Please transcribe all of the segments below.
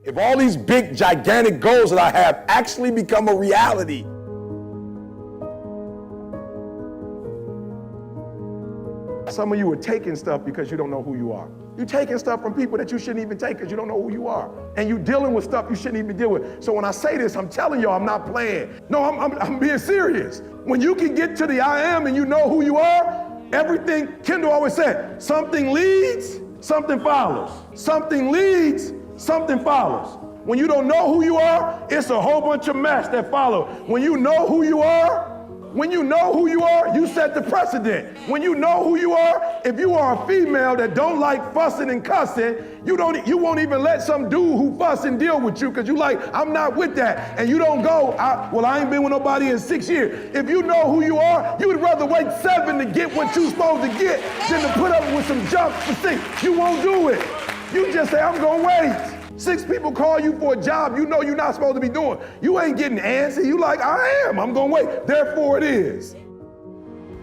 If all these big, gigantic goals that I have actually become a reality, some of you are taking stuff because you don't know who you are. You're taking stuff from people that you shouldn't even take because you don't know who you are. And you're dealing with stuff you shouldn't even deal with. So when I say this, I'm telling y'all I'm not playing. No, I'm being serious. When you can get to the I am and you know who you are, everything, Kendall always said, something leads, something follows. Something leads, something follows. When you don't know who you are, it's a whole bunch of mess that follow. When you know who you are, you set the precedent. When you know who you are, if you are a female that don't like fussing and cussing, you won't even let some dude who fuss and deal with you because you like, I'm not with that. And you don't go, I ain't been with nobody in 6 years. If you know who you are, you would rather wait 7 to get what you're supposed to get than to put up with some junk for 6. You won't do it. You just say, I'm gonna wait. 6 people call you for a job you know you're not supposed to be doing. You ain't getting antsy. You like, I am. I'm going to wait. Therefore it is.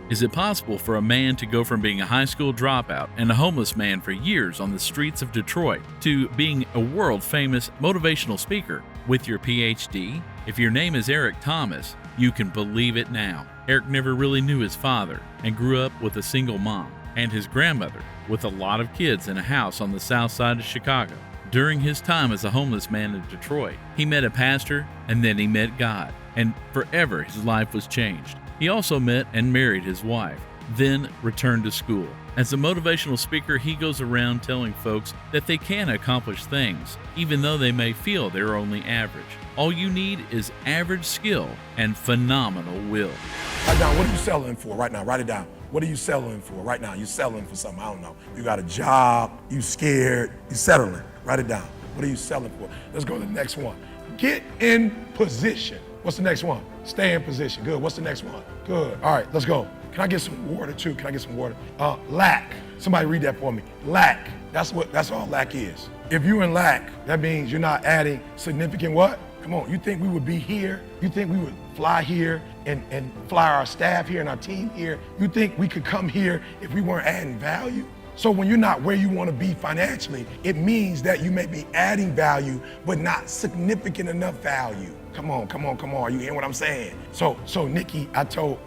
Is it possible for a man to go from being a high school dropout and a homeless man for years on the streets of Detroit to being a world-famous motivational speaker with your PhD? If your name is Eric Thomas, you can believe it now. Eric never really knew his father and grew up with a single mom and his grandmother with a lot of kids in a house on the south side of Chicago. During his time as a homeless man in Detroit, he met a pastor and then he met God, and forever his life was changed. He also met and married his wife, then returned to school. As a motivational speaker, he goes around telling folks that they can accomplish things, even though they may feel they're only average. All you need is average skill and phenomenal will. Write down, what are you settling for right now? Write it down. What are you settling for right now? You're settling for something, I don't know. You got a job, you scared, you settling. Write it down. What are you selling for? Let's go to the next one. Get in position. What's the next one? Stay in position. Good. What's the next one? Good. All right, let's go. Can I get some water too? Can I get some water? Lack. Somebody read that for me. Lack. That's all lack is. If you're in lack, that means you're not adding significant what? Come on, you think we would be here? You think we would fly here and fly our staff here and our team here? You think we could come here if we weren't adding value? So when you're not where you want to be financially, it means that you may be adding value, but not significant enough value. Come on. Are you hearing what I'm saying? So Nikki, I told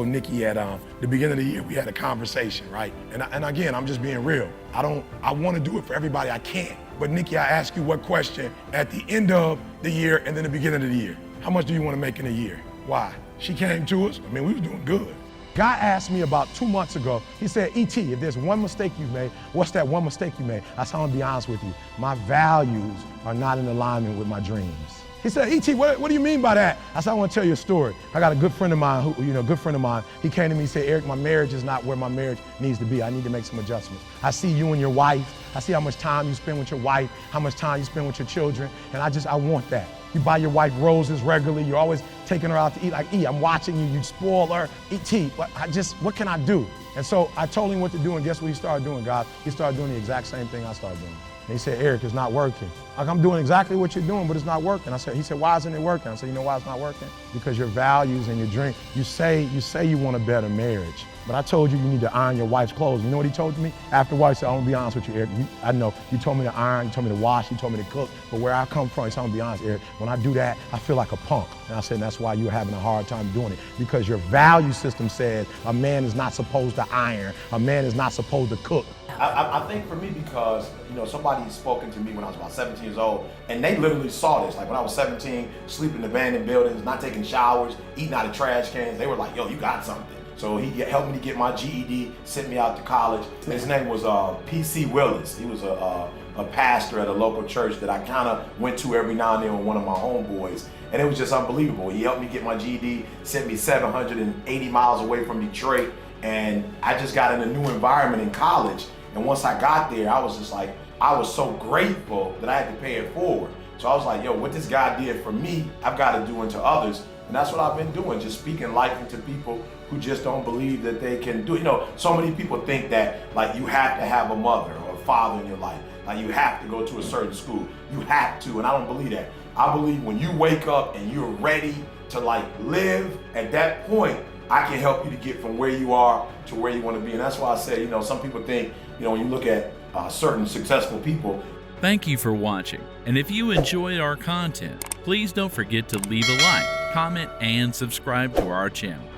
Nikki at the beginning of the year, we had a conversation, right? And again, I'm just being real. I want to do it for everybody I can't. But Nikki, I ask you what question at the end of the year and then the beginning of the year. How much do you want to make in a year? Why? She came to us. I mean, we were doing good. God asked me about 2 months ago, he said, E.T., if there's one mistake you've made, what's that one mistake you made? I said, I'm gonna be honest with you. My values are not in alignment with my dreams. He said, E.T., what do you mean by that? I said, I want to tell you a story. I got a good friend of mine, he came to me and said, Eric, my marriage is not where my marriage needs to be. I need to make some adjustments. I see you and your wife. I see how much time you spend with your wife, how much time you spend with your children, and I want that. You buy your wife roses regularly. You're always taking her out to eat. Like, I'm watching you. You spoil her. E.T., what can I do? And so I told him what to do, and guess what he started doing, God? He started doing the exact same thing I started doing. And he said, Eric, it's not working. Like, I'm doing exactly what you're doing, but it's not working. He said, why isn't it working? I said, you know why it's not working? Because your values and your dream, you say you want a better marriage. But I told you need to iron your wife's clothes. You know what he told me? Afterwards, he said, I'm gonna be honest with you, Eric. I know, you told me to iron, you told me to wash, you told me to cook, but where I come from, he said, I'm gonna be honest, Eric, when I do that, I feel like a punk. And I said, that's why you're having a hard time doing it, because your value system says a man is not supposed to iron, a man is not supposed to cook. I think for me, because somebody spoken to me when I was about 17 years old, and they literally saw this. Like when I was 17, sleeping in abandoned buildings, not taking showers, eating out of trash cans, they were like, yo, you got something. So he helped me to get my GED, sent me out to college. His name was P.C. Willis. He was a pastor at a local church that I kind of went to every now and then with one of my homeboys. And it was just unbelievable. He helped me get my GED, sent me 780 miles away from Detroit, and I just got in a new environment in college. And once I got there, I was just like, I was so grateful that I had to pay it forward. So I was like, yo, what this guy did for me, I've got to do unto others. And that's what I've been doing, just speaking life into people who just don't believe that they can do it. So many people think that like you have to have a mother or a father in your life. Like you have to go to a certain school. You have to, and I don't believe that. I believe when you wake up and you're ready to like live, at that point, I can help you to get from where you are to where you want to be. And that's why I say, some people think, when you look at certain successful people, Thank you for watching, and if you enjoyed our content, please don't forget to leave a like, comment, and subscribe to our channel.